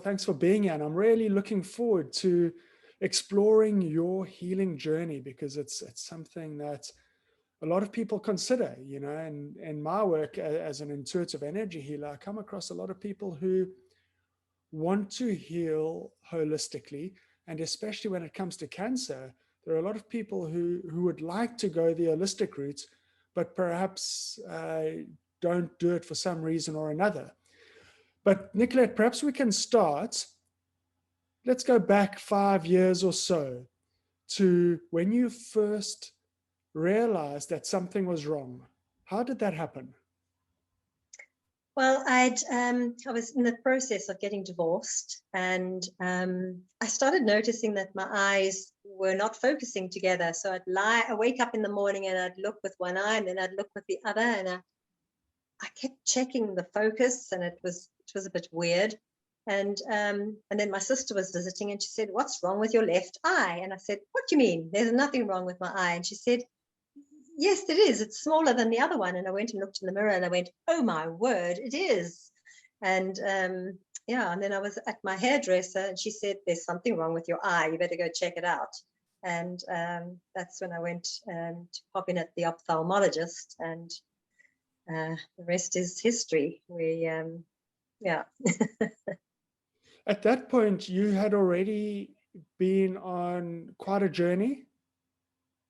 thanks for being here. And I'm really looking forward to exploring your healing journey, because it's something that a lot of people consider, you know, and in my work as an intuitive energy healer, I come across a lot of people who want to heal holistically. And especially when it comes to cancer, there are a lot of people who would like to go the holistic route, but perhaps don't do it for some reason or another. But Nicolette, perhaps we can start. Let's go back 5 years or so to when you first realized that something was wrong. How did that happen? Well, I was in the process of getting divorced, and I started noticing that my eyes were not focusing together. So I wake up in the morning and I'd look with one eye and then I'd look with the other, and I kept checking the focus, and it was a bit weird. And then my sister was visiting, and she said, "What's wrong with your left eye?" And I said, "What do you mean? There's nothing wrong with my eye." And she said, "Yes, it is. It's smaller than the other one." And I went and looked in the mirror and I went, "Oh my word, it is." And yeah, and then I was at my hairdresser and she said, "There's something wrong with your eye. You better go check it out." And that's when I went to pop in at the ophthalmologist, and the rest is history. Yeah. At that point, you had already been on quite a journey.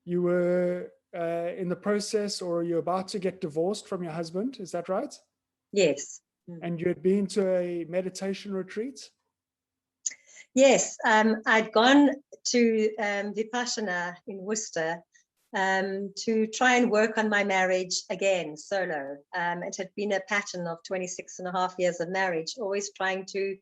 You were in the process, or you're about to get divorced from your husband. Is that right? Yes. And you had been to a meditation retreat? Yes. I'd gone to Vipassana in Worcester to try and work on my marriage again, solo. It had been a pattern of 26 and a half years of marriage, always trying to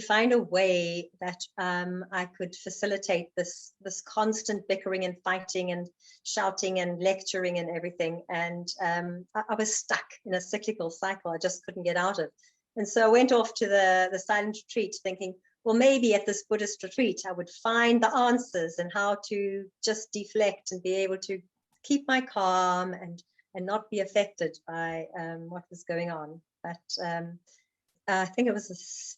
find a way that I could facilitate this constant bickering and fighting and shouting and lecturing and everything. And I was stuck in a cyclical cycle I just couldn't get out of. And so I went off to the silent retreat thinking, well, maybe at this Buddhist retreat, I would find the answers and how to just deflect and be able to keep my calm and not be affected by what was going on. But I think it was the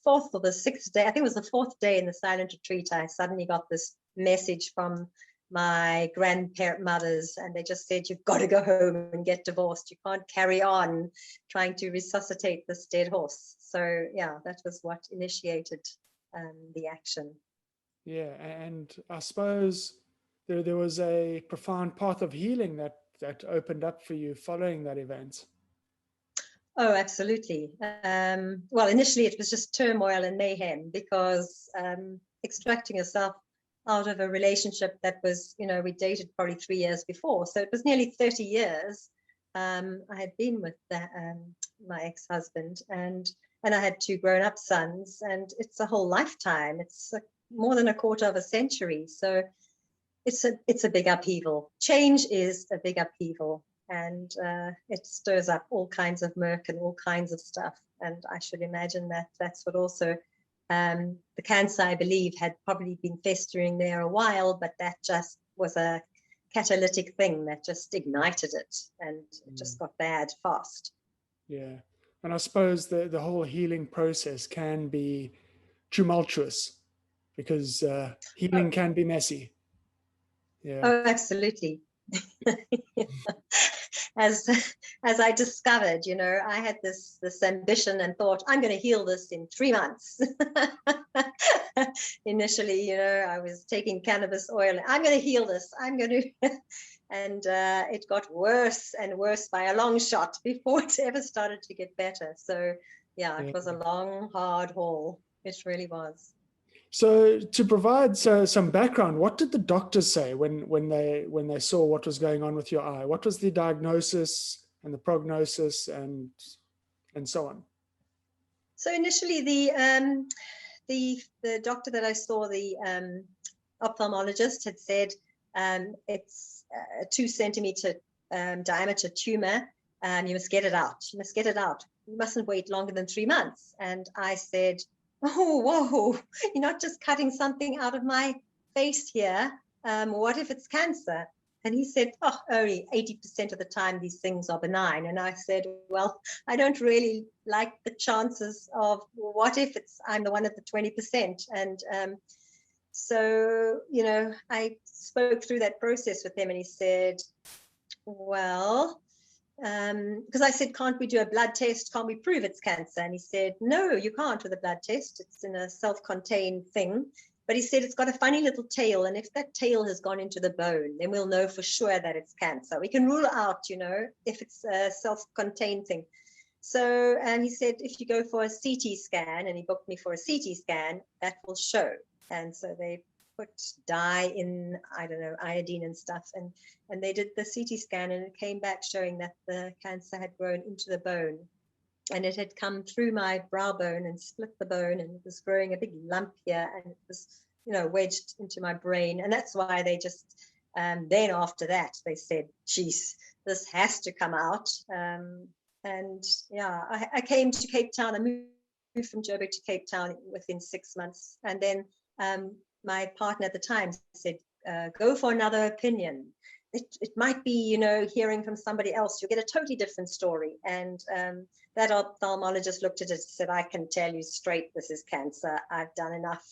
4th or the 6th day. I think it was the 4th day in the silent retreat. I suddenly got this message from my grandmothers, and they just said, "You've got to go home and get divorced. You can't carry on trying to resuscitate this dead horse." So yeah, that was what initiated the action. Yeah, and I suppose there was a profound path of healing that opened up for you following that event. Oh, absolutely. Well, initially it was just turmoil and mayhem, because extracting yourself out of a relationship that was, you know, we dated probably 3 years before, so it was nearly 30 years. I had been with my ex-husband, and I had 2 grown-up sons, and it's a whole lifetime. It's more than a quarter of a century. So it's a big upheaval. Change is a big upheaval, and it stirs up all kinds of murk and all kinds of stuff. And I should imagine that that's what also the cancer, I believe, had probably been festering there a while, but that just was a catalytic thing that just ignited it, and it just got bad fast. Yeah. And I suppose the whole healing process can be tumultuous, because healing can be messy. Yeah. Oh, absolutely. As I discovered, you know, I had this ambition and thought, I'm going to heal this in 3 months. Initially, you know, I was taking cannabis oil. I'm going to heal this. I'm going to, and it got worse and worse by a long shot before it ever started to get better. So yeah, it was a long, hard haul. It really was. So to provide some background, what did the doctors say when they saw what was going on with your eye? What was the diagnosis and the prognosis and so on? So initially, the doctor that I saw, the ophthalmologist, had said it's a 2 centimeter diameter tumor, and you must get it out. You must get it out. You mustn't wait longer than 3 months. And I said, "Oh, whoa, you're not just cutting something out of my face here. What if it's cancer?" And he said, oh, only 80% of the time these things are benign. And I said, well, I don't really like the chances of, what if I'm the one of the 20%? And so, I spoke through that process with him, and he said, well, because I said, can't we do a blood test? Can't we prove it's cancer? And he said, no, you can't with a blood test. It's in a self-contained thing. But he said it's got a funny little tail, and if that tail has gone into the bone, then we'll know for sure that it's cancer. We can rule out, if it's a self-contained thing. So, and he said, if you go for a CT scan, and he booked me for a CT scan, that will show. And so they put dye in, I don't know, iodine and stuff, and they did the CT scan, and it came back showing that the cancer had grown into the bone. And it had come through my brow bone and split the bone, and it was growing a big lump here, and it was, wedged into my brain. And that's why they just, then after that, they said, geez, this has to come out. And yeah, I came to Cape Town. I moved from Joburg to Cape Town within 6 months. And then my partner at the time said, go for another opinion. It might be, hearing from somebody else, you'll get a totally different story. And that ophthalmologist looked at it and said, I can tell you straight, this is cancer. I've done enough,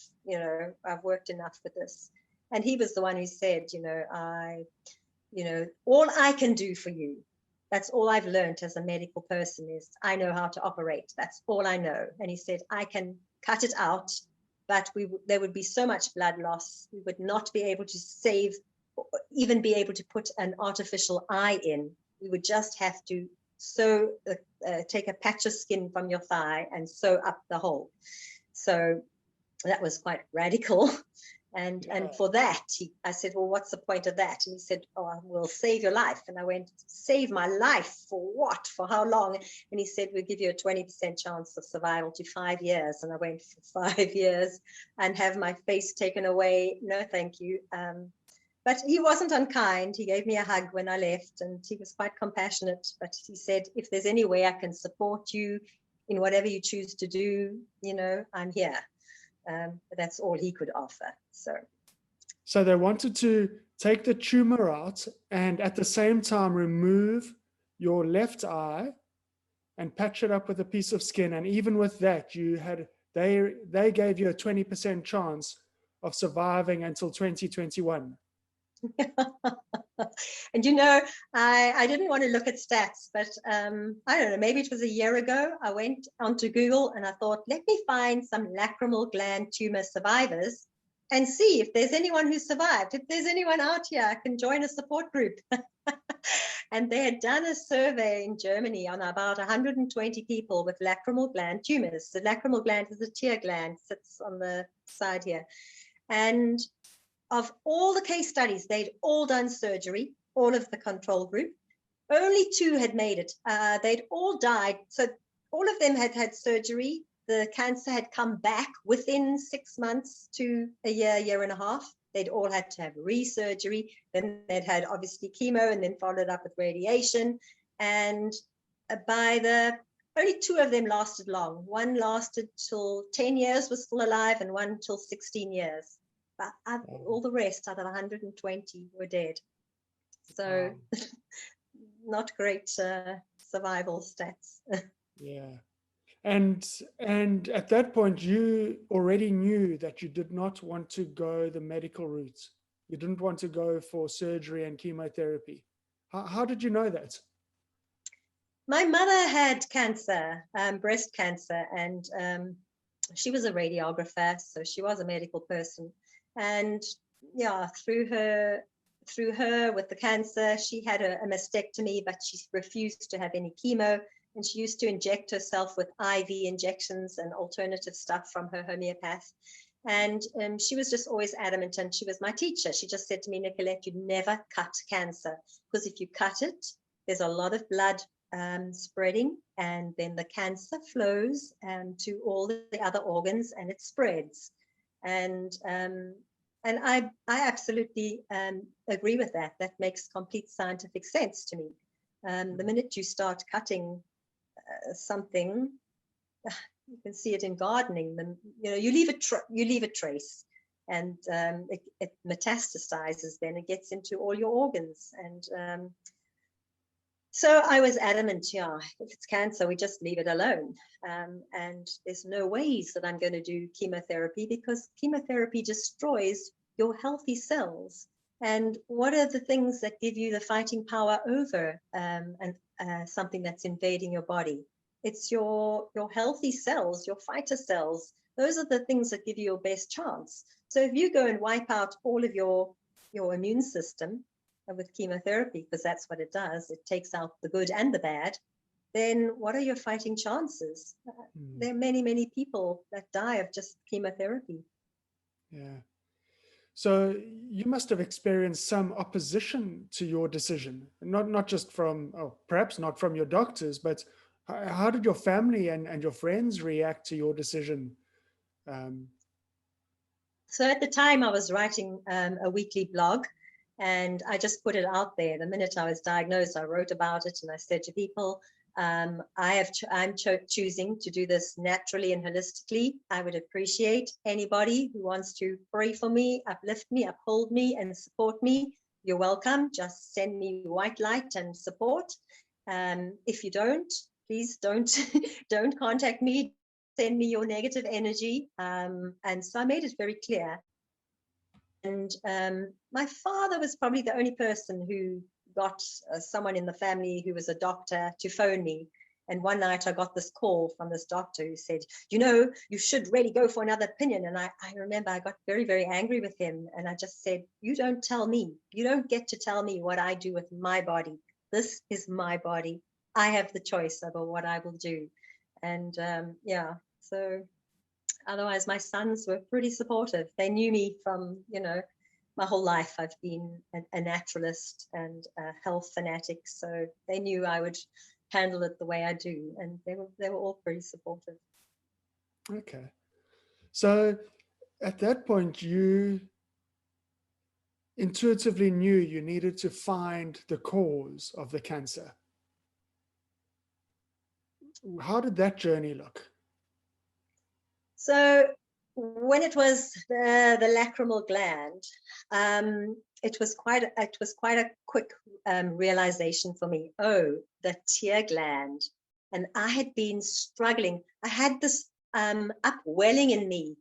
I've worked enough with this. And he was the one who said, all I can do for you, that's all I've learned as a medical person, is I know how to operate. That's all I know. And he said, I can cut it out, but there would be so much blood loss. We would not be able to save, even be able to put an artificial eye in. We would just have to take a patch of skin from your thigh and sew up the hole. So that was quite radical. And for that, I said, well, what's the point of that? And he said, oh, we'll save your life. And I went, save my life for what? For how long? And he said, we'll give you a 20% chance of survival to 5 years. And I went for 5 years and have my face taken away. No, thank you. But he wasn't unkind. He gave me a hug when I left, and he was quite compassionate. But he said, if there's any way I can support you in whatever you choose to do, I'm here. But that's all he could offer. So they wanted to take the tumor out and at the same time remove your left eye and patch it up with a piece of skin. And even with that, they gave you a 20% chance of surviving until 2021. And I didn't want to look at stats, but I don't know, maybe it was a year ago, I went onto Google and I thought, let me find some lacrimal gland tumor survivors and see if there's anyone who survived. If there's anyone out here, I can join a support group. And they had done a survey in Germany on about 120 people with lacrimal gland tumors. The lacrimal gland is a tear gland, sits on the side here. And of all the case studies, they'd all done surgery, all of the control group. Only 2 had made it. They'd all died. So all of them had had surgery. The cancer had come back within 6 months to a year and a half. They'd all had to have resurgery. Then they'd had obviously chemo and then followed up with radiation. And only 2 of them lasted long. One lasted till 10 years, was still alive, and one till 16 years. But all the rest out of 120 were dead. So not great survival stats. Yeah. And at that point, you already knew that you did not want to go the medical route. You didn't want to go for surgery and chemotherapy. How did you know that? My mother had cancer, breast cancer, and she was a radiographer, so she was a medical person. And yeah, through her with the cancer, she had a mastectomy, but she refused to have any chemo. And she used to inject herself with IV injections and alternative stuff from her homeopath. And she was just always adamant, and she was my teacher. She just said to me, Nicolette, you never cut cancer, because if you cut it, there's a lot of blood spreading, and then the cancer flows to all the other organs and it spreads. And I absolutely agree with that. That makes complete scientific sense to me. The minute you start cutting something, you can see it in gardening. You leave a trace. and it metastasizes. Then it gets into all your organs, and so I was adamant, yeah, if it's cancer, we just leave it alone. And there's no ways that I'm going to do chemotherapy, because chemotherapy destroys your healthy cells. And what are the things that give you the fighting power over something that's invading your body? It's your healthy cells, your fighter cells. Those are the things that give you your best chance. So if you go and wipe out all of your immune system with chemotherapy, because that's what it does, it takes out the good and the bad, then what are your fighting chances? There are many people that die of just chemotherapy. Yeah. So you must have experienced some opposition to your decision, not just from, perhaps not from your doctors, but how did your family and your friends react to your decision? So at the time I was writing a weekly blog, and I just put it out there. The minute I was diagnosed, I wrote about it, and I said to people, I'm choosing to do this naturally and holistically. I would appreciate anybody who wants to pray for me, uplift me, uphold me, and support me. You're welcome. Just send me white light and support. If you don't, please don't don't contact me. Send me your negative energy. And so I made it very clear. And my father was probably the only person who got someone in the family who was a doctor to phone me. And one night I got this call from this doctor who said, you know, you should really go for another opinion. And I remember I got very, very angry with him. And I just said, you don't tell me. You don't get to tell me what I do with my body. This is my body. I have the choice over what I will do. And yeah, so otherwise my sons were pretty supportive. They knew me from, my whole life. I've been a naturalist and a health fanatic, so they knew I would handle it the way I do, and they were all pretty supportive. Okay. So at that point, you intuitively knew you needed to find the cause of the cancer. How did that journey look? So when it was the lacrimal gland, it was quite a quick realization for me. Oh, the tear gland. And I had been struggling. I had this upwelling in me,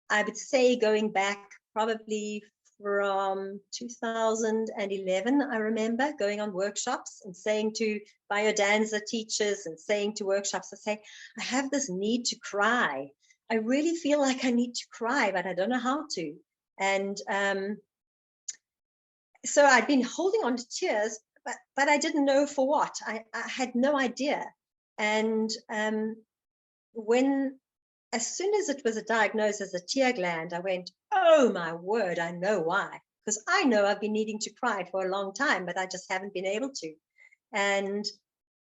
I would say, going back probably from 2011. I remember going on workshops and saying to biodanza teachers and saying to workshops, I say, I have this need to cry. I really feel like I need to cry, but I don't know how to. And so I'd been holding on to tears, but I didn't know for what. I had no idea. And as soon as it was diagnosed as a tear gland, I went, oh my word, I know why. Because I know I've been needing to cry for a long time, but I just haven't been able to. And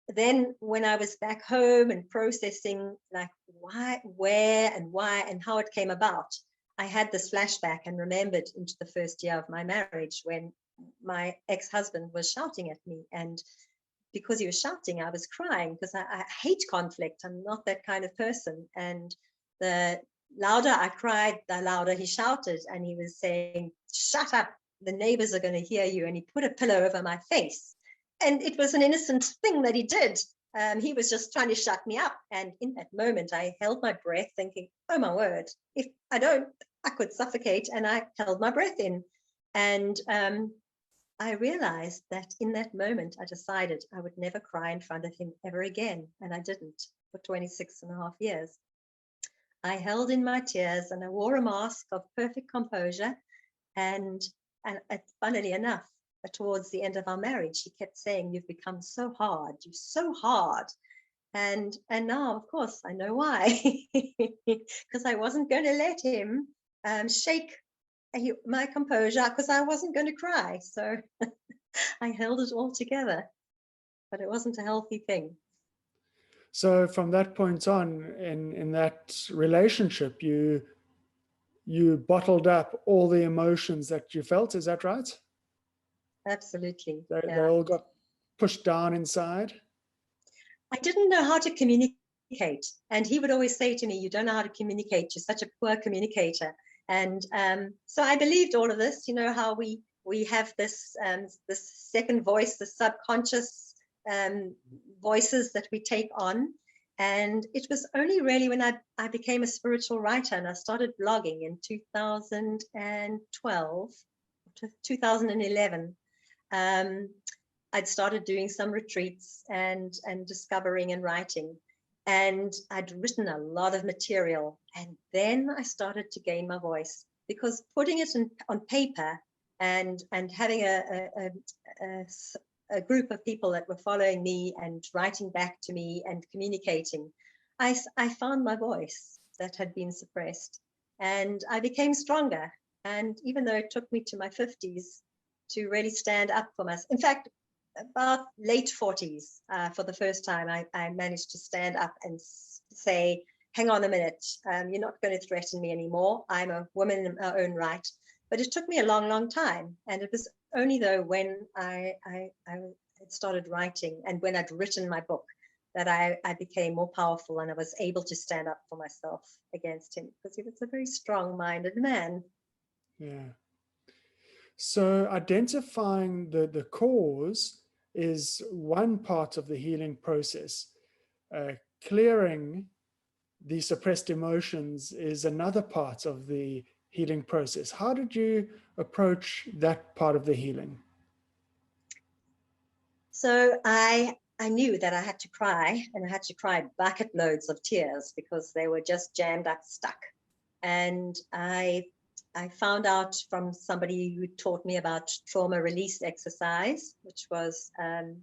then when I was back home and processing like why, where and why and how it came about, I had this flashback and remembered into the first year of my marriage when my ex-husband was shouting at me. And because he was shouting, I was crying because I hate conflict. I'm not that kind of person. And the louder I cried, the louder he shouted. And he was saying, shut up, the neighbors are going to hear you. And he put a pillow over my face. And it was an innocent thing that he did. He was just trying to shut me up. And in that moment, I held my breath thinking, oh my word, if I don't, I could suffocate. And I held my breath in. And I realized that in that moment, I decided I would never cry in front of him ever again. And I didn't for 26 and a half years. I held in my tears and I wore a mask of perfect composure. And funnily enough, towards the end of our marriage, he kept saying, you've become so hard, you're so hard. And now, of course, I know why. Because I wasn't going to let him shake my composure, because I wasn't going to cry. So I held it all together, but it wasn't a healthy thing. So from that point on, in that relationship, you bottled up all the emotions that you felt. Is that right? Absolutely. They all got pushed down inside. I didn't know how to communicate. And he would always say to me, you don't know how to communicate. You're such a poor communicator. And so I believed all of this, you know, how we have this second voice, the subconscious voices that we take on. And it was only really when I became a spiritual writer and I started blogging in 2012, 2011. I'd started doing some retreats and discovering and writing. And I'd written a lot of material. And then I started to gain my voice, because putting it on paper and having a group of people that were following me and writing back to me and communicating, I found my voice that had been suppressed, and I became stronger. And even though it took me to my 50s to really stand up for myself, in fact, about late 40s, for the first time, I managed to stand up and say, hang on a minute, you're not going to threaten me anymore. I'm a woman in my own right. But it took me a long, long time. And it was only though when I had started writing and when I'd written my book that I became more powerful, and I was able to stand up for myself against him, because he was a very strong-minded man. Yeah. So identifying the cause is one part of the healing process. Clearing the suppressed emotions is another part of the healing process. How did you approach that part of the healing? So I knew that I had to cry, and I had to cry bucket loads of tears, because they were just jammed up, stuck. And I found out from somebody who taught me about trauma release exercise, which was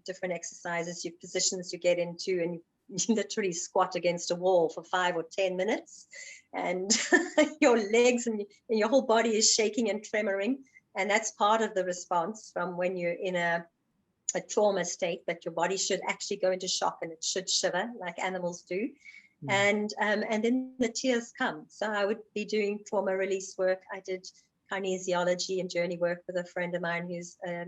different exercises, positions you get into, and you literally squat against a wall for 5 or 10 minutes, and your legs and your whole body is shaking and tremoring. And that's part of the response from when you're in a trauma state, that your body should actually go into shock and it should shiver like animals do. And then the tears come. So I would be doing trauma release work. I did kinesiology and journey work with a friend of mine who's a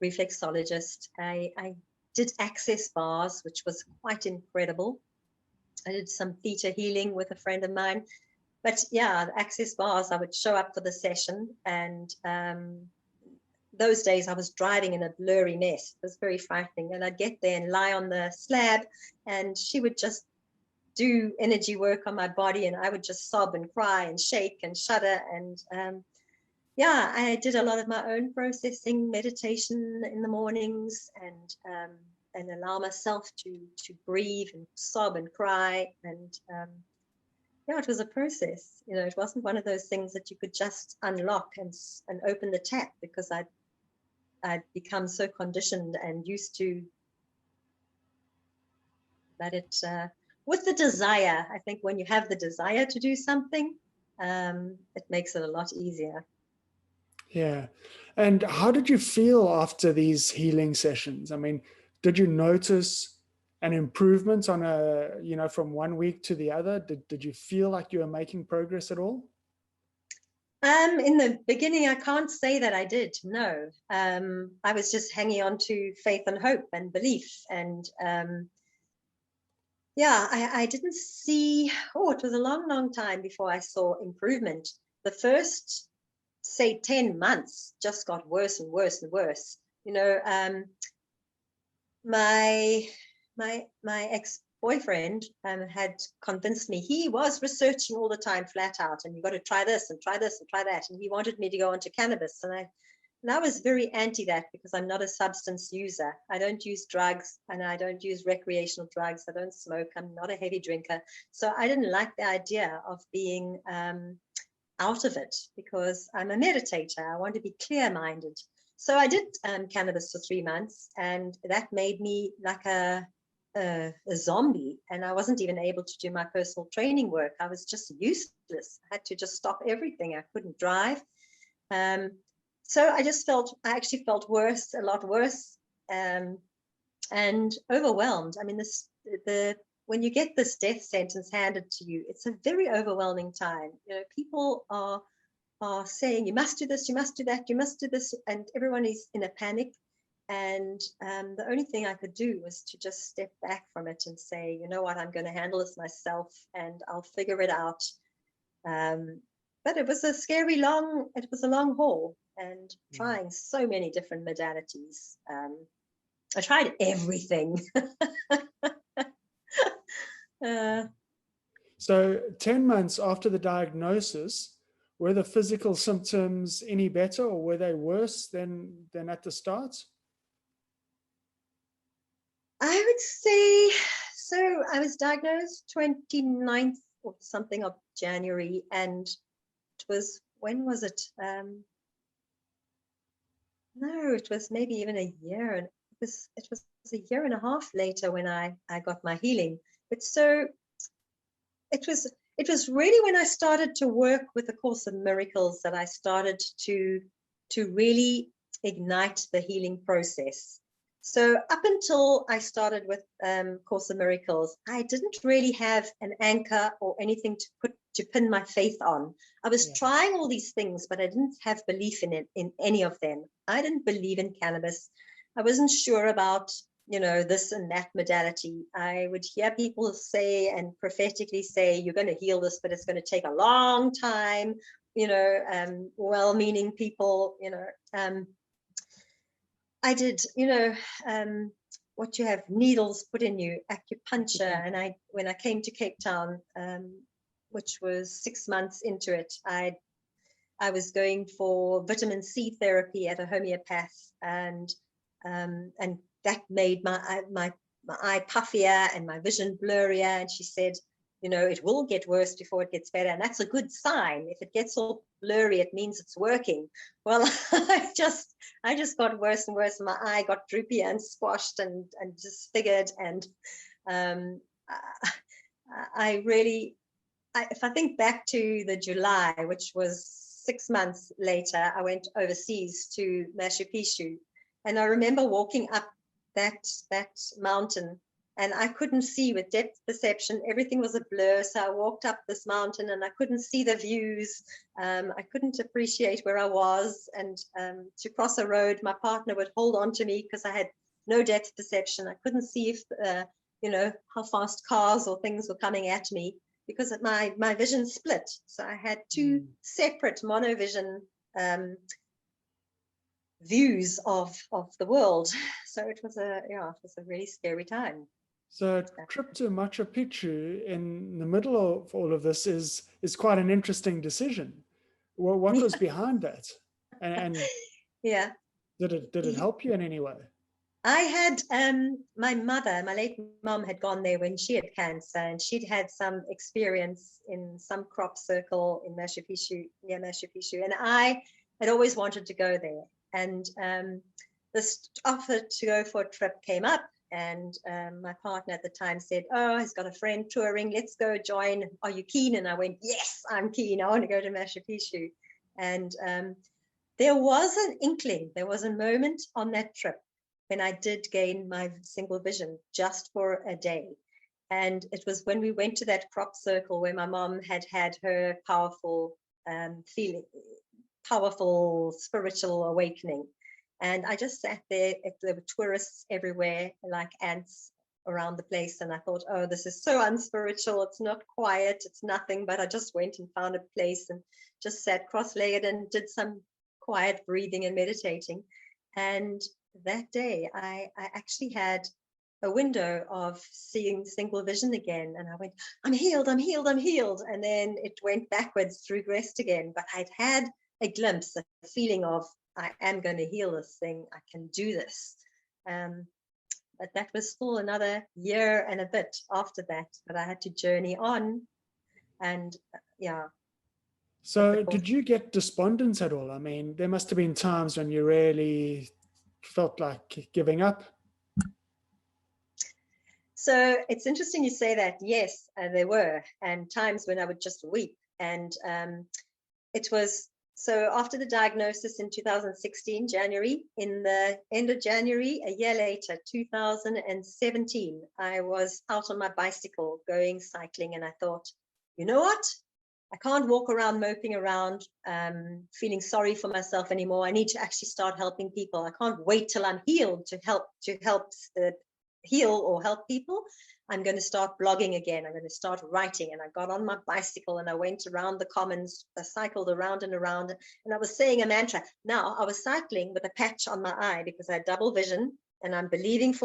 reflexologist. I did access bars, which was quite incredible. I did some theta healing with a friend of mine. But yeah, the access bars, I would show up for the session, and those days I was driving in a blurry mess. It was very frightening. And I'd get there and lie on the slab, and she would just do energy work on my body, and I would just sob and cry and shake and shudder. And yeah, I did a lot of my own processing, meditation in the mornings, and allow myself to breathe and sob and cry. And yeah, it was a process. You know, it wasn't one of those things that you could just unlock and open the tap, because I'd become so conditioned and used to that. It with the desire, I think when you have the desire to do something, it makes it a lot easier. Yeah. And how did you feel after these healing sessions? I mean, did you notice an improvement on from one week to the other? Did you feel like you were making progress at all? In the beginning, I can't say that I did. No, I was just hanging on to faith and hope and belief. And yeah, I didn't see, it was a long, long time before I saw improvement. The first, say, 10 months just got worse and worse and worse. You know, my ex-boyfriend had convinced me. He was researching all the time, flat out, and you've got to try this and try this and try that. And he wanted me to go onto cannabis. And I was very anti that, because I'm not a substance user. I don't use drugs, and I don't use recreational drugs. I don't smoke. I'm not a heavy drinker. So I didn't like the idea of being out of it, because I'm a meditator. I want to be clear-minded. So I did cannabis for 3 months, and that made me like a zombie, and I wasn't even able to do my personal training work. I was just useless. I had to just stop everything. I couldn't drive. So I actually felt worse, a lot worse, and overwhelmed. I mean, when you get this death sentence handed to you, it's a very overwhelming time. You know, people are saying, you must do this, you must do that, you must do this, and everyone is in a panic. And the only thing I could do was to just step back from it and say, you know what, I'm going to handle this myself, and I'll figure it out. but it was a long haul, and trying so many different modalities. I tried everything. So 10 months after the diagnosis, were the physical symptoms any better, or were they worse than at the start? I would say, so I was diagnosed 29th or something of January, and it was, when was it? No, it was maybe even a year, and it was a year and a half later when I got my healing. But so it was really when I started to work with the Course of Miracles that I started to really ignite the healing process. So up until I started with Course of Miracles, I didn't really have an anchor or anything to pin my faith on. I was trying all these things, but I didn't have belief in any of them. I didn't believe in cannabis. I wasn't sure about, this and that modality. I would hear people say and prophetically say, you're going to heal this, but it's going to take a long time, well-meaning people, I did, what you have needles put in you, acupuncture. And when I came to Cape Town, which was 6 months into it, I was going for vitamin C therapy at a homeopath, and that made my eye puffier and my vision blurrier. And she said, it will get worse before it gets better, and that's a good sign. If it gets all blurry, it means it's working. Well, I just got worse and worse, and my eye got droopy and squashed and disfigured. And if I think back to the July, which was 6 months later, I went overseas to Machu Picchu, and I remember walking up that mountain, and I couldn't see with depth perception. Everything was a blur. So I walked up this mountain and I couldn't see the views. I couldn't appreciate where I was. And to cross a road, my partner would hold on to me because I had no depth perception. I couldn't see if, how fast cars or things were coming at me, because my vision split. So I had two separate monovision views of the world. So it was a really scary time. So a trip to Machu Picchu in the middle of all of this is quite an interesting decision. Well, what was behind that? And yeah, did it help you in any way? I had my mother, my late mom, had gone there when she had cancer, and she'd had some experience in some crop circle in Machu Picchu, near Machu Picchu, and I had always wanted to go there. And this offer to go for a trip came up, and my partner at the time said, oh, he's got a friend touring, let's go join, are you keen? And I went, yes, I'm keen, I want to go to Machu Picchu. And there was an inkling, there was a moment on that trip when I did gain my single vision just for a day. And it was when we went to that crop circle where my mom had her powerful powerful spiritual awakening. And I just sat there. There were tourists everywhere, like ants around the place. And I thought, oh, this is so unspiritual. It's not quiet. It's nothing. But I just went and found a place and just sat cross-legged and did some quiet breathing and meditating. And that day, I actually had a window of seeing single vision again. And I went, I'm healed, I'm healed, I'm healed. And then it went backwards, regressed again. But I'd had a glimpse, a feeling of, I am going to heal this thing. I can do this. But that was still another year and a bit after that. But I had to journey on. And So did you get despondence at all? I mean, there must have been times when you really felt like giving up. So it's interesting you say that. Yes, there were, and times when I would just weep. And it was, so after the diagnosis in 2016, January, in the end of January, a year later, 2017, I was out on my bicycle going cycling, and I thought, you know what? I can't walk around moping around, feeling sorry for myself anymore. I need to actually start helping people. I can't wait till I'm healed to help heal or help people, I'm going to start blogging again. I'm going to start writing. And I got on my bicycle and I went around the commons. I cycled around and around, and I was saying a mantra. Now I was cycling with a patch on my eye because I had double vision, and I'm believing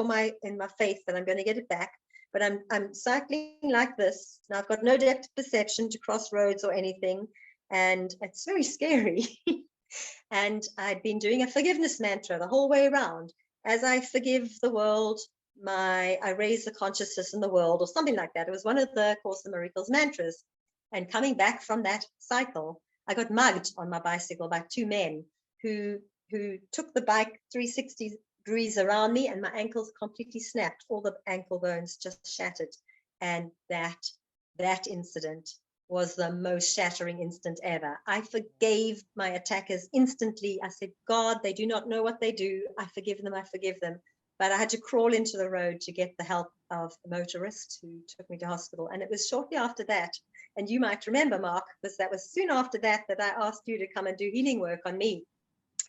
in my faith that I'm going to get it back. But I'm cycling like this. Now I've got no depth perception to cross roads or anything, and it's very scary. And I'd been doing a forgiveness mantra the whole way around. As I forgive the world, I raise the consciousness in the world, or something like that. It was one of the Course in Miracles mantras. And coming back from that cycle, I got mugged on my bicycle by two men who took the bike 360 degrees around me, and my ankles completely snapped. All the ankle bones just shattered. And that incident was the most shattering instant ever. I forgave my attackers instantly. I said, God, they do not know what they do. I forgive them. I forgive them. But I had to crawl into the road to get the help of a motorist who took me to hospital. And it was shortly after that, and you might remember, Mark, because that was soon after that I asked you to come and do healing work on me.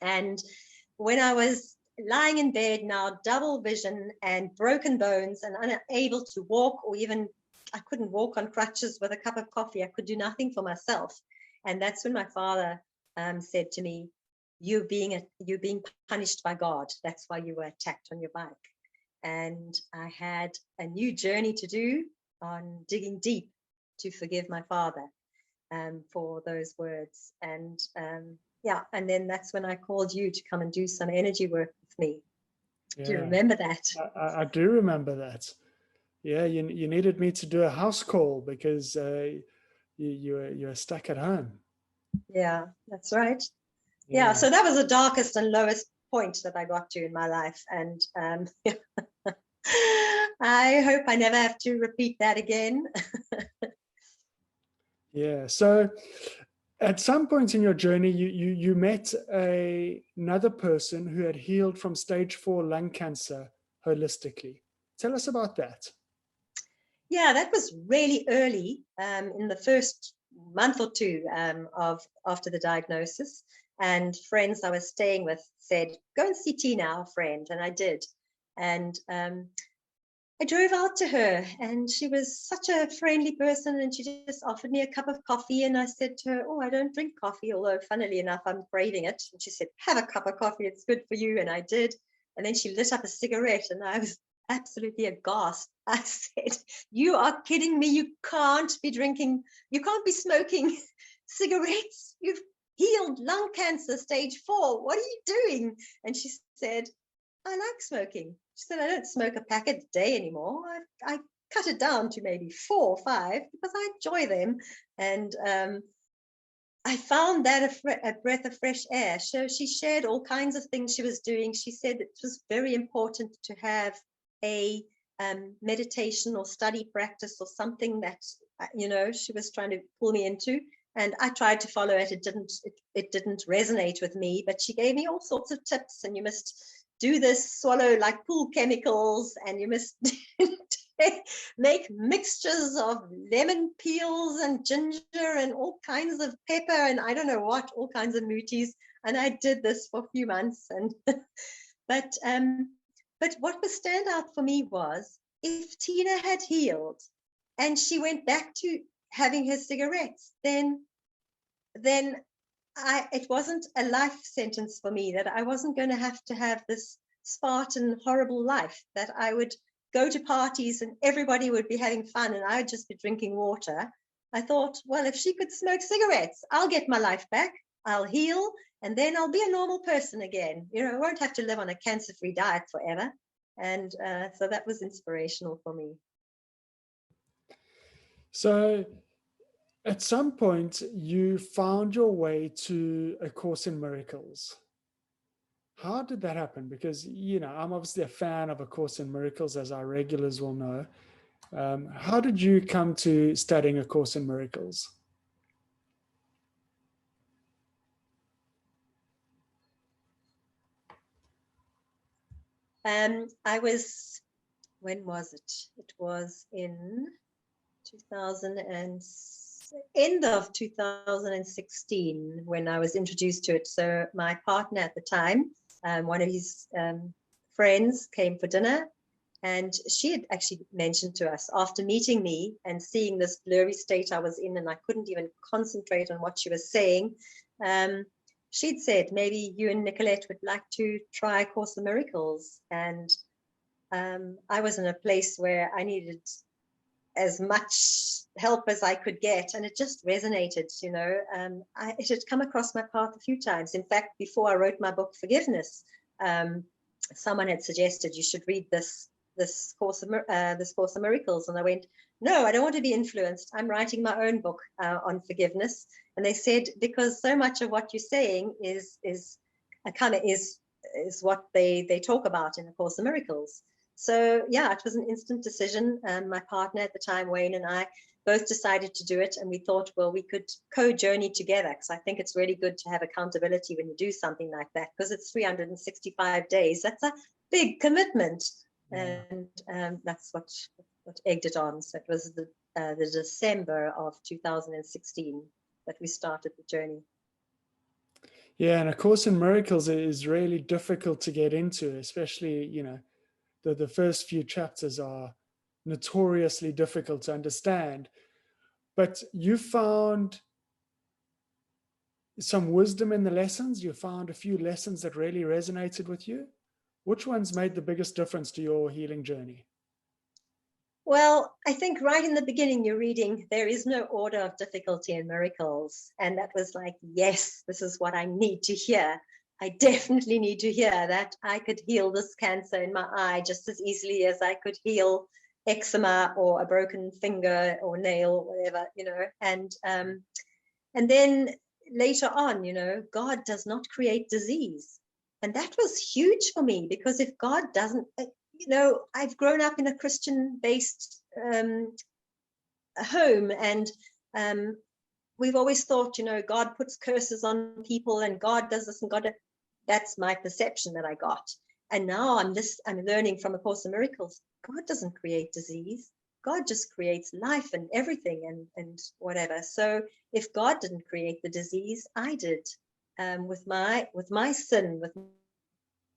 And when I was lying in bed now, double vision and broken bones and unable to walk, or even I couldn't walk on crutches with a cup of coffee. I could do nothing for myself. And that's when my father said to me, you're being punished by God. That's why you were attacked on your bike. And I had a new journey to do on digging deep to forgive my father for those words. And and then that's when I called you to come and do some energy work with me. Yeah. Do you remember that? I do remember that. Yeah, you needed me to do a house call because you were stuck at home. Yeah, that's right. Yeah, so that was the darkest and lowest point that I got to in my life. And I hope I never have to repeat that again. Yeah, so at some point in your journey, you met another person who had healed from stage 4 lung cancer holistically. Tell us about that. Yeah, that was really early in the first month or two after the diagnosis. And friends I was staying with said, go and see Tina, our friend. And I did. And I drove out to her, and she was such a friendly person, and she just offered me a cup of coffee. And I said to her, oh, I don't drink coffee, although funnily enough, I'm craving it. And she said, have a cup of coffee, it's good for you. And I did. And then she lit up a cigarette, and I was absolutely aghast. I said, you are kidding me. You can't be smoking cigarettes. You've healed lung cancer stage 4. What are you doing? And she said, I like smoking. She said, I don't smoke a packet a day anymore. I cut it down to maybe 4 or 5 because I enjoy them. And I found that a breath of fresh air. So she shared all kinds of things she was doing. She said it was very important to have a meditation or study practice or something that, she was trying to pull me into. And I tried to follow it. It didn't resonate with me, but she gave me all sorts of tips. And you must do this, swallow like pool chemicals, and you must make mixtures of lemon peels and ginger and all kinds of pepper and I don't know what, all kinds of mooties. And I did this for a few months. And but what was standout for me was if Tina had healed and she went back to having her cigarettes, then it wasn't a life sentence for me, that I wasn't going to have this Spartan horrible life, that I would go to parties and everybody would be having fun and I would just be drinking water. I thought, well, if she could smoke cigarettes, I'll get my life back, I'll heal, and then I'll be a normal person again. I won't have to live on a cancer-free diet forever. And so that was inspirational for me. So at some point, you found your way to A Course in Miracles. How did that happen? Because, I'm obviously a fan of A Course in Miracles, as our regulars will know. How did you come to studying A Course in Miracles? When was it? It was in end of 2016 when I was introduced to it. So my partner at the time, one of his friends came for dinner, And she had actually mentioned to us, after meeting me and seeing this blurry state I was in, and I couldn't even concentrate on what she was saying, she'd said, maybe you and Nicolette would like to try A Course in Miracles. And I was in a place where I needed as much help as I could get, and it just resonated, you know. It had come across my path a few times. In fact, before I wrote my book, Forgiveness, someone had suggested you should read this course of Miracles, and I went, no, I don't want to be influenced. I'm writing my own book on forgiveness. And they said, because so much of what you're saying is what they talk about in A Course in Miracles. So yeah, it was an instant decision. My partner at the time, Wayne, and I both decided to do it, and we thought, well, we could co-journey together, because I think it's really good to have accountability when you do something like that, because it's 365 days. That's a big commitment. Yeah. And that's what egged it on. So it was the December of 2016 that we started the journey. Yeah, and A Course in Miracles is really difficult to get into, especially, you know, the first few chapters are notoriously difficult to understand. But you found some wisdom in the lessons. You found a few lessons that really resonated with you. Which ones made the biggest difference to your healing journey? Well, I think right in the beginning, you're reading, there is no order of difficulty in miracles. And that was like, yes, this is what I need to hear. I definitely need to hear that I could heal this cancer in my eye just as easily as I could heal eczema or a broken finger or nail, or whatever, you know. And then later on, you know, God does not create disease. And that was huge for me, because if God doesn't, you know, I've grown up in a Christian-based home, and we've always thought, you know, God puts curses on people and God does this and God. That's my perception that I got. And now I'm learning from A Course in Miracles. God doesn't create disease. God just creates life and everything and whatever. So if God didn't create the disease, I did, with my sin, with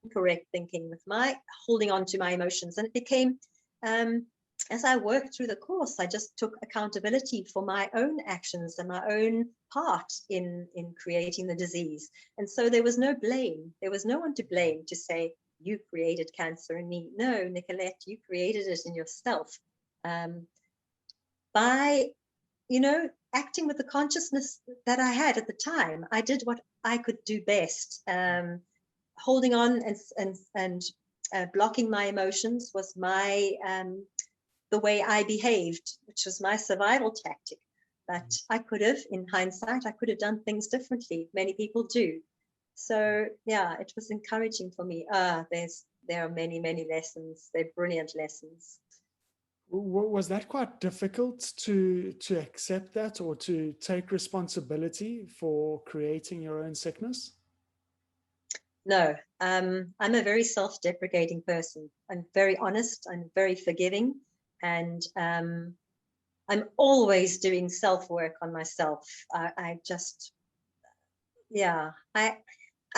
incorrect thinking, with my holding on to my emotions. And it became, as I worked through the course, I just took accountability for my own actions and my own part in creating the disease. And so there was no blame. There was no one to blame to say, you created cancer in me. No, Nicolette, you created it in yourself. By, you know, acting with the consciousness that I had at the time, I did what I could do best. Holding on and blocking my emotions was the way I behaved, which was my survival tactic. But I could have, in hindsight, I could have done things differently. Many people do. So yeah, it was encouraging for me. There are many, many lessons. They're brilliant lessons. Was that quite difficult to accept that, or to take responsibility for creating your own sickness? No, I'm a very self-deprecating person. I'm very honest. I'm very forgiving, and I'm always doing self-work on myself. I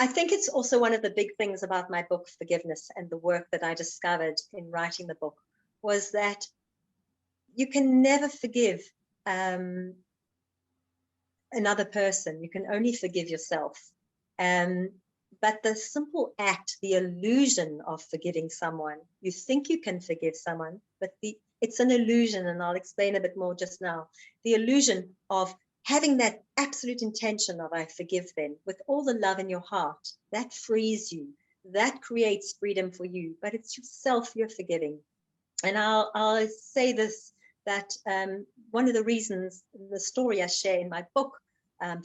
think it's also one of the big things about my book, Forgiveness, and the work that I discovered in writing the book was that you can never forgive another person. You can only forgive yourself. But the simple act, the illusion of forgiving someone, you think you can forgive someone, but it's an illusion, and I'll explain a bit more just now. The illusion of having that absolute intention of I forgive them with all the love in your heart, that frees you, that creates freedom for you, but it's yourself you're forgiving. And I'll say this, that one of the reasons, the story I share in my book,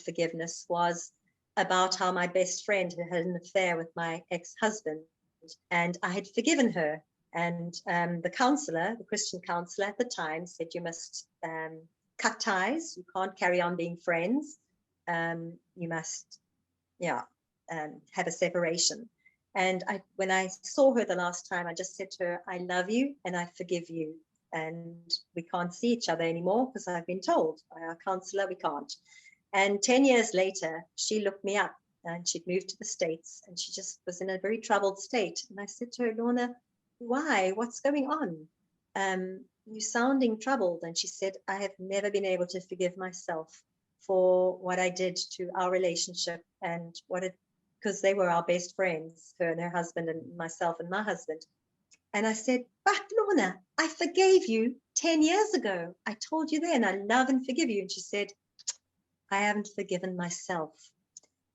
Forgiveness, was about how my best friend had an affair with my ex-husband, and I had forgiven her. And the counselor, the Christian counselor at the time, said, you must cut ties. You can't carry on being friends. You must, have a separation. And when I saw her the last time, I just said to her, I love you and I forgive you. And we can't see each other anymore because I've been told by our counselor we can't. And 10 years later, she looked me up, and she'd moved to the States, and she just was in a very troubled state. And I said to her, Lorna, why? What's going on? You sounding troubled. And she said, I have never been able to forgive myself for what I did to our relationship and because they were our best friends, her and her husband and myself and my husband. And I said, but Lorna, I forgave you 10 years ago. I told you then, I love and forgive you. And she said, I haven't forgiven myself.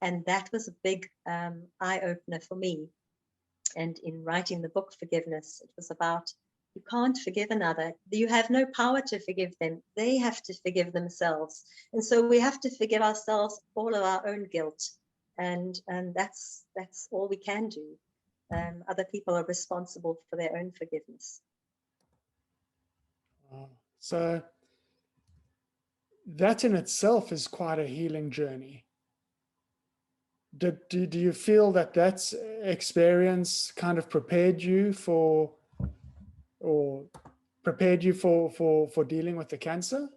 And that was a big eye-opener for me. And in writing the book, Forgiveness, it was about, you can't forgive another. You have no power to forgive them. They have to forgive themselves. And so we have to forgive ourselves all of our own guilt. And that's all we can do. Other people are responsible for their own forgiveness. So that in itself is quite a healing journey. Do you feel that that experience kind of prepared you for dealing with the cancer?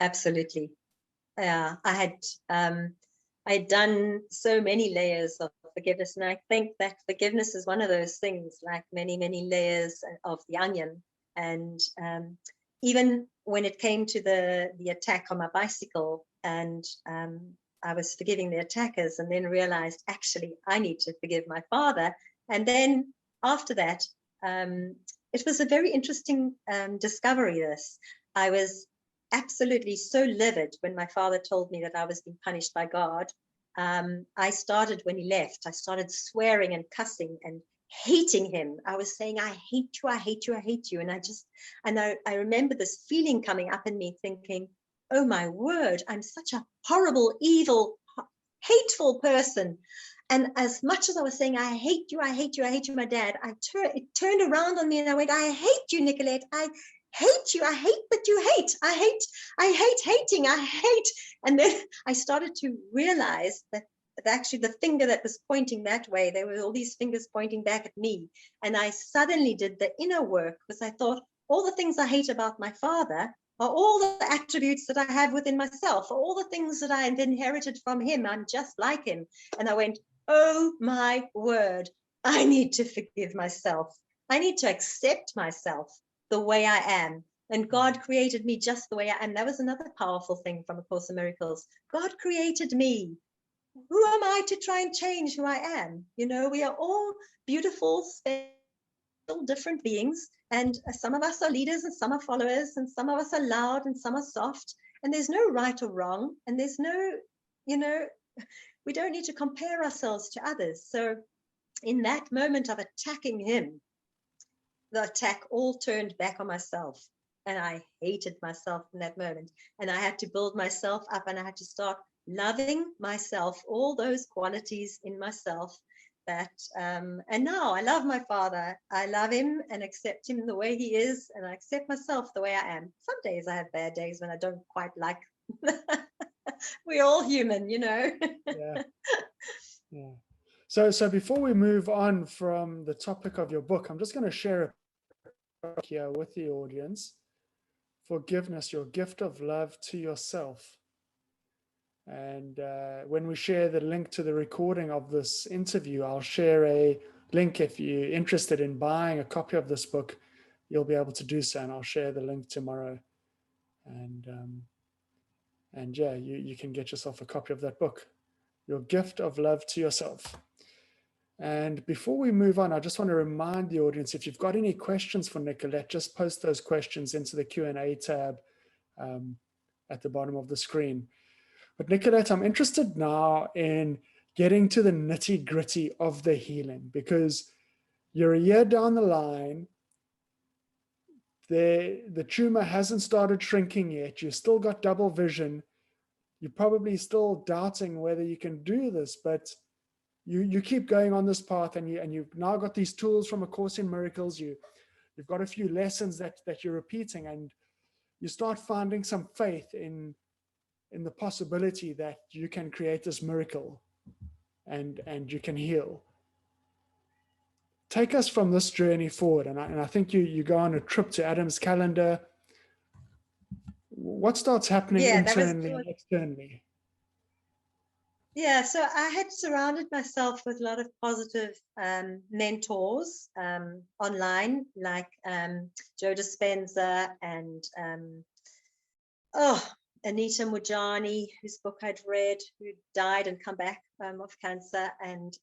Absolutely. Yeah, I had done so many layers of forgiveness, and I think that forgiveness is one of those things, like many layers of the onion. And even when it came to the attack on my bicycle, and I was forgiving the attackers, and then realized actually I need to forgive my father. And then after that, it was a very interesting discovery. I was absolutely so livid when my father told me that I was being punished by God. I started, when he left, I started swearing and cussing and hating him. I was saying, I hate you, I hate you, I hate you. And I remember this feeling coming up in me, thinking, oh my word, I'm such a horrible, evil, hateful person. And as much as I was saying, I hate you, I hate you, I hate you, my dad, it turned around on me and I went, I hate you, Nicolette. I hate you. I hate that you hate. I hate hating. I hate. And then I started to realize that actually the finger that was pointing that way, there were all these fingers pointing back at me. And I suddenly did the inner work, because I thought all the things I hate about my father are all the attributes that I have within myself, are all the things that I have inherited from him. I'm just like him. And I went, oh my word, I need to forgive myself. I need to accept myself the way I am. And God created me just the way I am. That was another powerful thing from A Course in Miracles. God created me. Who am I to try and change who I am? You know, we are all beautiful, special, different beings. And some of us are leaders and some are followers, and some of us are loud and some are soft. And there's no right or wrong. And there's no, you know, we don't need to compare ourselves to others. So in that moment of attacking him, the attack all turned back on myself, and I hated myself in that moment. And I had to build myself up, and I had to start loving myself, all those qualities in myself that, and now I love my father. I love him and accept him the way he is, and I accept myself the way I am. Some days I have bad days when I don't quite like. We're all human, you know. Yeah. Yeah. So before we move on from the topic of your book, I'm just going to share a here with the audience. Forgiveness, your gift of love to yourself. And when we share the link to the recording of this interview, I'll share a link. If you're interested in buying a copy of this book, you'll be able to do so, and I'll share the link tomorrow. And yeah, you can get yourself a copy of that book, Your Gift of Love to Yourself. And before we move on, I just want to remind the audience, if you've got any questions for Nicolette, just post those questions into the Q&A tab at the bottom of the screen. But Nicolette, I'm interested now in getting to the nitty-gritty of the healing, because you're a year down the line. The tumor hasn't started shrinking yet. You've still got double vision. You're probably still doubting whether you can do this, but you keep going on this path, and you've now got these tools from A Course in Miracles. You've got a few lessons that you're repeating, and you start finding some faith in the possibility that you can create this miracle and you can heal. Take us from this journey forward, and I think you go on a trip to Adam's calendar. What starts happening internally and externally? Yeah, so I had surrounded myself with a lot of positive mentors online, like Joe Dispenza and Anita Mujani, whose book I'd read, who died and come back of cancer, and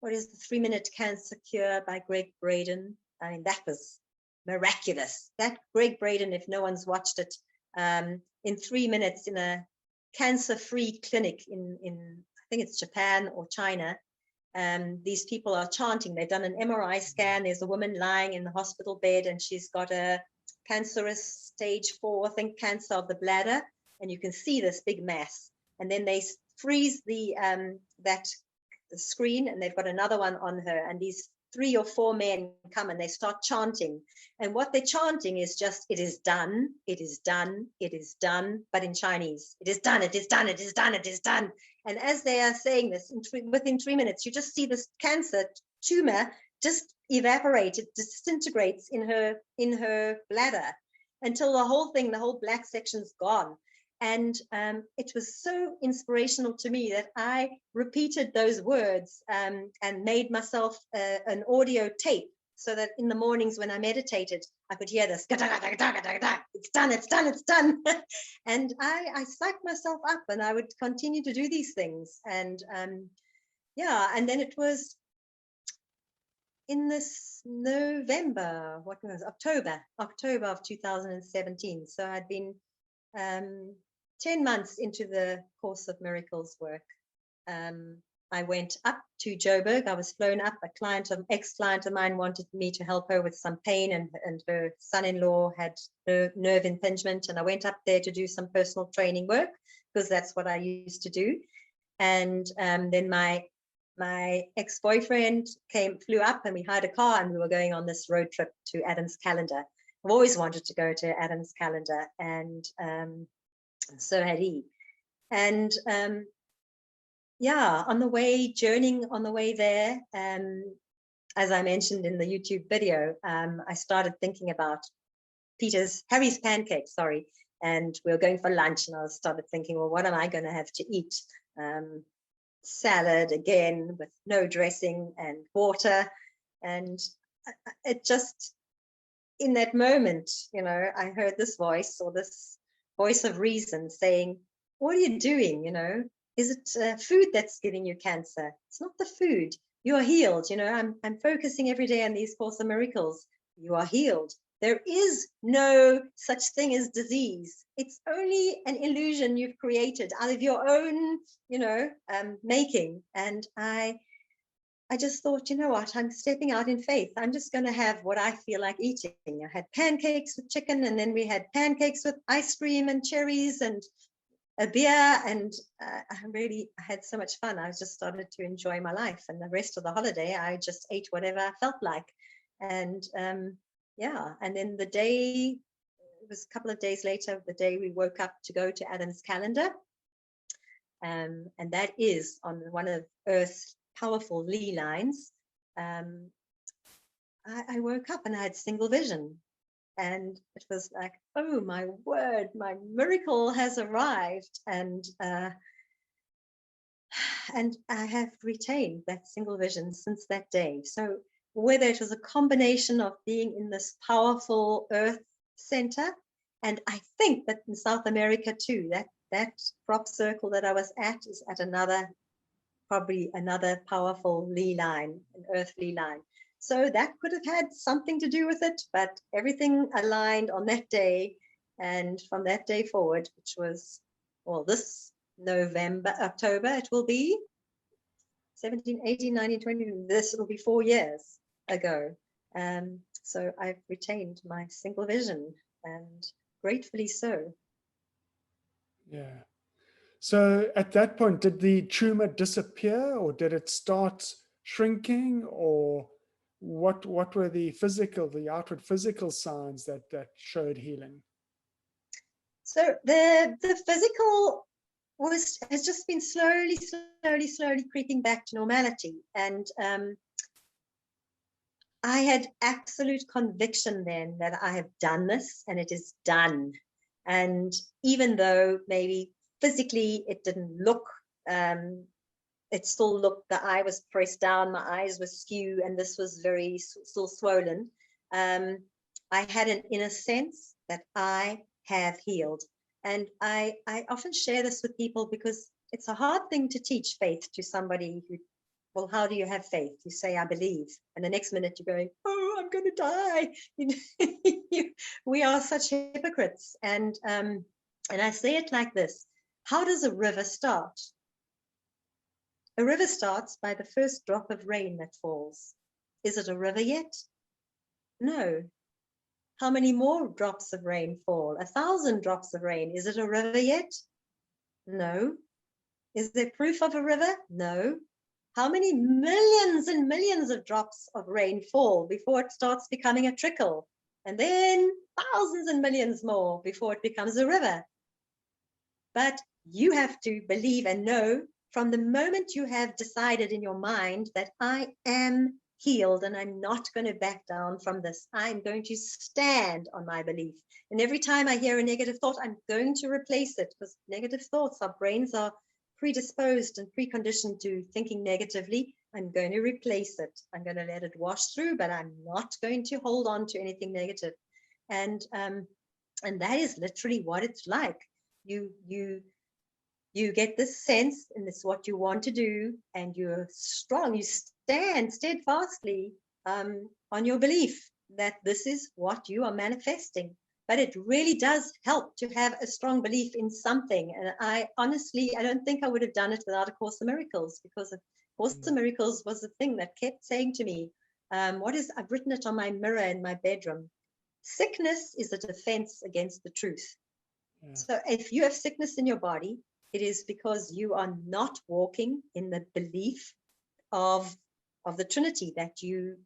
what is the 3-Minute Cancer Cure by Greg Braden. I mean, that was miraculous. That Greg Braden, if no one's watched it, in 3 minutes in a cancer-free clinic in I think it's Japan or China. These people are chanting. They've done an MRI scan. There's a woman lying in the hospital bed, and she's got a cancerous stage 4, I think, cancer of the bladder, and you can see this big mass. And then they freeze the screen, and they've got another one on her, and these 3 or 4 men come and they start chanting, and what they're chanting is just, it is done, it is done, it is done, but in Chinese, it is done, it is done, it is done, it is done. And as they are saying this, within 3 minutes, you just see this cancer tumor just evaporate, it disintegrates in her bladder until the whole black section's gone. And it was so inspirational to me that I repeated those words and made myself an audio tape, so that in the mornings when I meditated, I could hear this, it's done, it's done, it's done. And I psyched myself up, and I would continue to do these things. And yeah, and then it was in this October of 2017. So I'd been 10 months into the Course of Miracles work. I went up to Joburg. I was flown up. Ex-client of mine wanted me to help her with some pain, and her son-in-law had nerve impingement, and I went up there to do some personal training work, because that's what I used to do. And then my ex-boyfriend flew up, and we hired a car, and we were going on this road trip to Adam's Calendar. I've always wanted to go to Adam's Calendar, and so had he. And yeah, journeying on the way there, as I mentioned in the YouTube video, I started thinking about Harry's pancakes, and we were going for lunch, and I started thinking, well, what am I going to have to eat? Salad again, with no dressing, and water. And it just, in that moment, I heard this voice, or this voice of reason, saying, what are you doing? Is it food that's giving you cancer? It's not the food. You are healed. I'm focusing every day on these Course of Miracles. You are healed. There is no such thing as disease. It's only an illusion you've created out of your own, making. And I just thought, you know what, I'm stepping out in faith. I'm just going to have what I feel like eating. I had pancakes with chicken, and then we had pancakes with ice cream and cherries and a beer, and I had so much fun. I just started to enjoy my life, and the rest of the holiday I just ate whatever I felt like. And yeah, and then the day, it was a couple of days later, the day we woke up to go to Adam's Calendar, and that is on one of Earth's powerful Lee lines. I woke up and I had single vision. And it was like, oh my word, my miracle has arrived. And I have retained that single vision since that day. So whether it was a combination of being in this powerful Earth center, and I think that in South America too, that crop circle that I was at is at probably another powerful Lee line, an Earth Lee line. So that could have had something to do with it, but everything aligned on that day. And from that day forward, which was, well, this October, it will be 17, 18, 19, 20, this will be 4 years ago. So I've retained my single vision, and gratefully so. Yeah. So at that point, did the tumor disappear, or did it start shrinking, or what were the outward physical signs that showed healing? So the physical has just been slowly creeping back to normality. And I had absolute conviction then that I have done this, and it is done. And even though maybe physically it didn't look it still looked, the eye was pressed down, my eyes were skew, and this was very still swollen. I had an inner sense that I have healed. And I often share this with people because it's a hard thing to teach faith to somebody who, well, how do you have faith? You say, I believe. And the next minute you're going, oh, I'm going to die. We are such hypocrites. And I say it like this. How does a river start? A river starts by the first drop of rain that falls. Is it a river yet? No. How many more drops of rain fall? 1,000 drops of rain. Is it a river yet? No. Is there proof of a river? No. How many millions and millions of drops of rain fall before it starts becoming a trickle? And then thousands and millions more before it becomes a river. But you have to believe and know from the moment you have decided in your mind that I am healed and I'm not going to back down from this. I'm going to stand on my belief. And every time I hear a negative thought, I'm going to replace it, because negative thoughts, our brains are predisposed and preconditioned to thinking negatively. I'm going to replace it. I'm going to let it wash through, but I'm not going to hold on to anything negative. And that is literally what it's like. You get this sense, and this is what you want to do, and you're strong. You stand steadfastly on your belief that this is what you are manifesting. But it really does help to have a strong belief in something. And I honestly don't think I would have done it without A Course in Miracles, because A Course in Miracles was the thing that kept saying to me, I've written it on my mirror in my bedroom. Sickness is a defense against the truth. Yeah. So if you have sickness in your body, it is because you are not walking in the belief of the Trinity, that you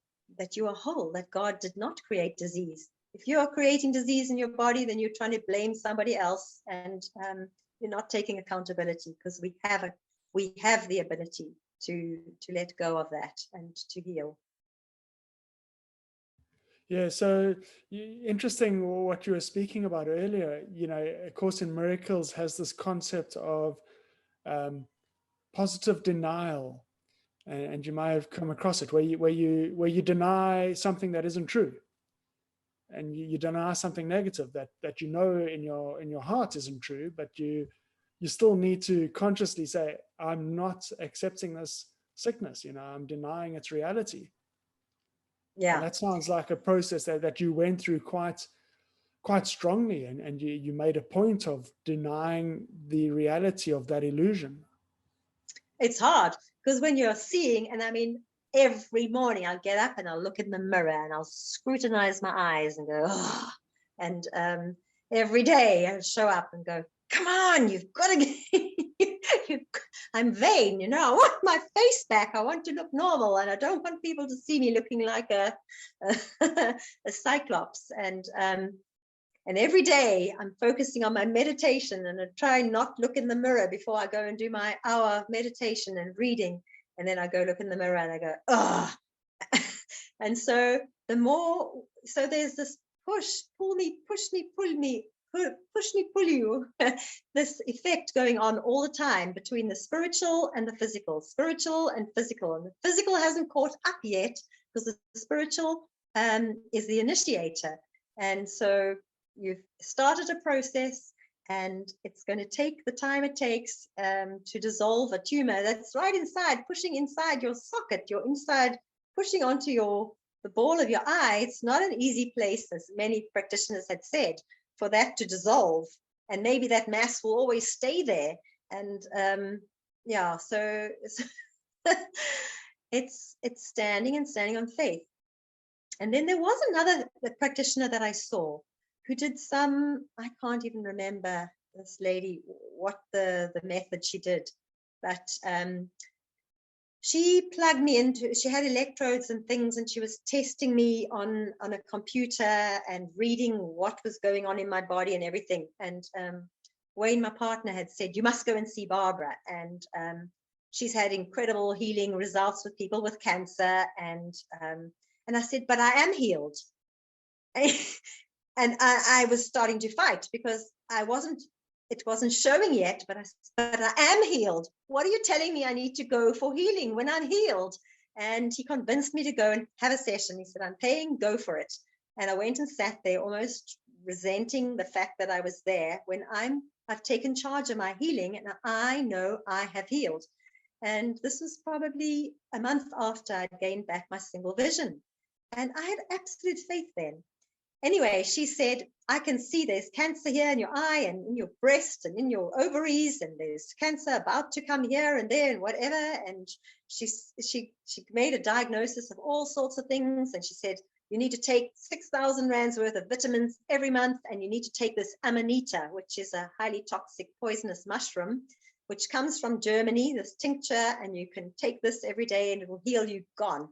are whole, that God did not create disease. If you are creating disease in your body, then you're trying to blame somebody else, and you're not taking accountability, because we have the ability to let go of that and to heal. Yeah, so interesting what you were speaking about earlier. You know, A Course in Miracles has this concept of positive denial, and you might have come across it, where you deny something that isn't true, and you deny something negative that you know in your heart isn't true, but you still need to consciously say, I'm not accepting this sickness. You know, I'm denying its reality. Yeah, and that sounds like a process that you went through quite strongly, and you made a point of denying the reality of that illusion. It's hard, because when you're seeing, and I mean, every morning I'll get up and I'll look in the mirror and I'll scrutinize my eyes and go, oh. And every day I'll show up and go, come on, you've got to get, I'm vain, you know, I want my face back. I want to look normal, and I don't want people to see me looking like a cyclops. And every day I'm focusing on my meditation, and I try not look in the mirror before I go and do my hour of meditation and reading. And then I go look in the mirror and I go, oh. And so there's this push, pull me, push me, pull me, push me, pull you, this effect going on all the time between the spiritual and the physical, spiritual and physical. And the physical hasn't caught up yet, because the spiritual is the initiator. And so you've started a process, and it's going to take the time it takes to dissolve a tumor that's right inside, pushing inside your socket, your inside, pushing onto the ball of your eye. It's not an easy place, as many practitioners had said, for that to dissolve. And maybe that mass will always stay there. And yeah, so it's standing on faith. And then there was another practitioner that I saw who did I can't even remember this lady, what the method she did, but she plugged me into, she had electrodes and things, and she was testing me on a computer and reading what was going on in my body and everything. And Wayne, my partner, had said, you must go and see Barbara. And she's had incredible healing results with people with cancer. And I said, but I am healed. And I was starting to fight, because I wasn't it wasn't showing yet, but I am healed. What are you telling me I need to go for healing when I'm healed? And he convinced me to go and have a session. He said, I'm paying, go for it. And I went and sat there almost resenting the fact that I was there when I've taken charge of my healing and I know I have healed. And this was probably a month after I'd gained back my single vision. And I had absolute faith then. Anyway, she said, I can see there's cancer here in your eye and in your breast and in your ovaries, and there's cancer about to come here and there and whatever. And she made a diagnosis of all sorts of things. And she said, you need to take 6,000 rands worth of vitamins every month, and you need to take this amanita, which is a highly toxic poisonous mushroom, which comes from Germany, this tincture, and you can take this every day and it will heal you. Gone.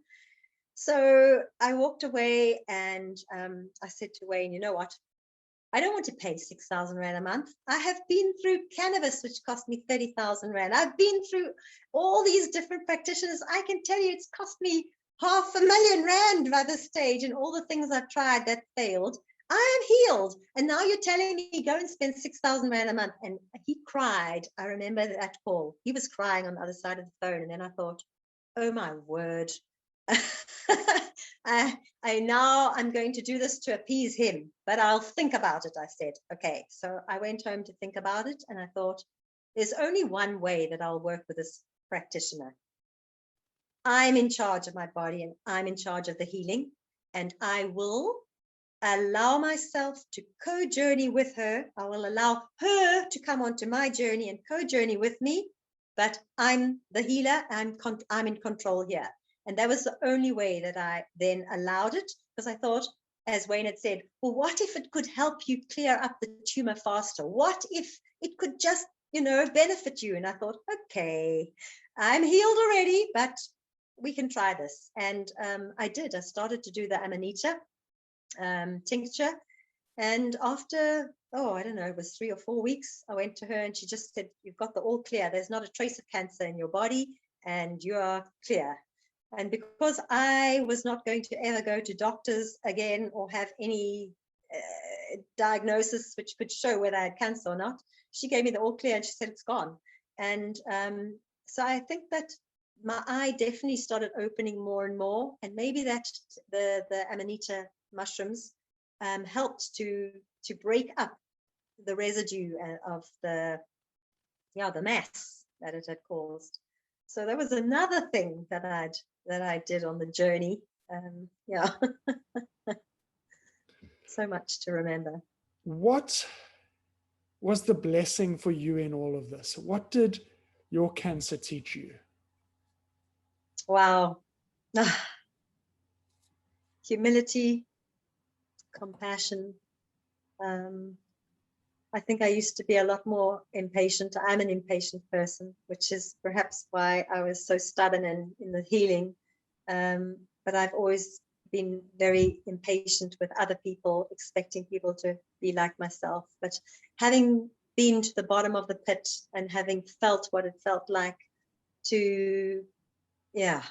So I walked away and I said to Wayne, you know what? I don't want to pay 6,000 Rand a month. I have been through cannabis, which cost me 30,000 Rand. I've been through all these different practitioners. I can tell you it's cost me 500,000 Rand by this stage, and all the things I've tried that failed. I am healed. And now you're telling me go and spend 6,000 Rand a month. And he cried. I remember that call. He was crying on the other side of the phone. And then I thought, oh my word. I'm going to do this to appease him, but I'll think about it. I said, okay. So I went home to think about it, and I thought, there's only one way that I'll work with this practitioner. I'm in charge of my body, and I'm in charge of the healing, and I will allow myself to co-journey with her. I will allow her to come onto my journey and co-journey with me, but I'm the healer. I'm in control here. And that was the only way that I then allowed it, because I thought, as Wayne had said, well, what if it could help you clear up the tumor faster? What if it could just, benefit you? And I thought, okay, I'm healed already, but we can try this. And I did. I started to do the amanita tincture. And after, I don't know, it was 3 or 4 weeks, I went to her and she just said, you've got the all clear. There's not a trace of cancer in your body and you are clear. And because I was not going to ever go to doctors again or have any diagnosis which could show whether I had cancer or not, she gave me the all clear and she said it's gone. And so I think that my eye definitely started opening more and more. And maybe that the amanita mushrooms helped to break up the residue of the mass that it had caused. So that was another thing that I did on the journey. So much to remember. What was the blessing for you in all of this? What did your cancer teach you? Wow. Humility, compassion. I think I used to be a lot more impatient. I'm an impatient person, which is perhaps why I was so stubborn in the healing. But I've always been very impatient with other people, expecting people to be like myself. But having been to the bottom of the pit and having felt what it felt like to, in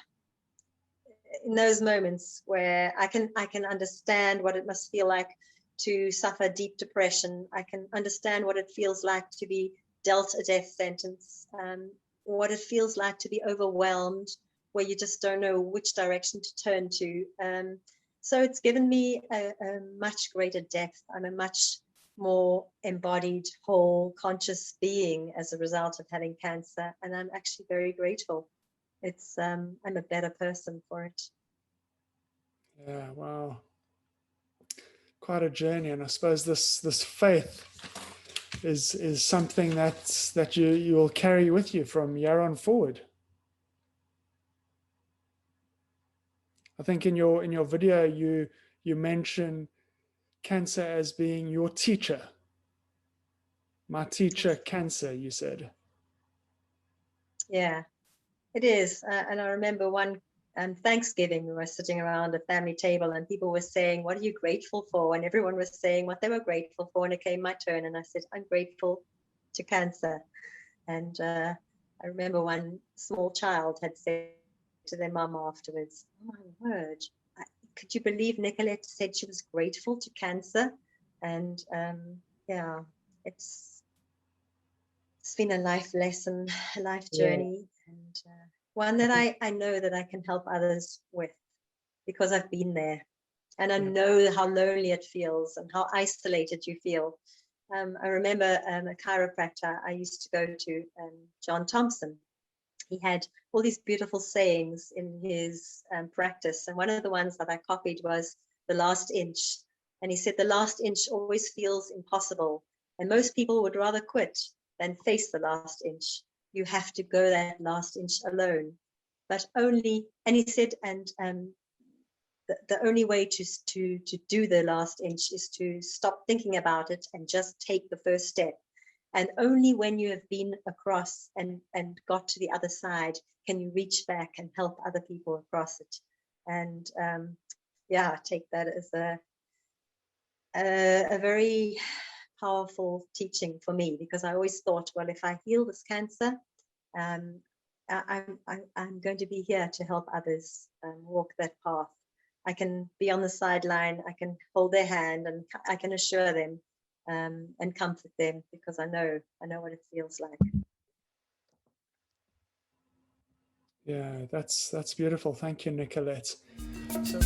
those moments where I can understand what it must feel like to suffer deep depression. I can understand what it feels like to be dealt a death sentence, what it feels like to be overwhelmed, where you just don't know which direction to turn to. So it's given me a much greater depth. I'm a much more embodied, whole, conscious being as a result of having cancer. And I'm actually very grateful. It's I'm a better person for it. Yeah, wow. Quite a journey. And I suppose this faith is something that you will carry with you from here on forward. I think in your video you mention cancer as being your teacher. My teacher, cancer, you said. Yeah, it is. And I remember one Thanksgiving, we were sitting around a family table and people were saying, what are you grateful for? And everyone was saying what they were grateful for. And it came my turn and I said, I'm grateful to cancer. And I remember one small child had said to their mum afterwards, oh my word, could you believe Nicolette said she was grateful to cancer? And it's it's been a life lesson, a life Yeah. journey, and one that I know that I can help others with, because I've been there, and I know how lonely it feels and how isolated you feel. I remember a chiropractor I used to go to, John Thompson. He had all these beautiful sayings in his practice, and one of the ones that I copied was the last inch. And he said the last inch always feels impossible, and most people would rather quit than face the last inch. You have to go that last inch alone, but only, and he said, and the only way to do the last inch is to stop thinking about it and just take the first step. And only when you have been across and got to the other side can you reach back and help other people across it. And yeah, I take that as a very powerful teaching for me, because I always thought, well, if I heal this cancer, I'm going to be here to help others walk that path. I can be on the sideline, I can hold their hand, and I can assure them and comfort them, because I know what it feels like. Yeah, that's beautiful. Thank you, Nicolette. So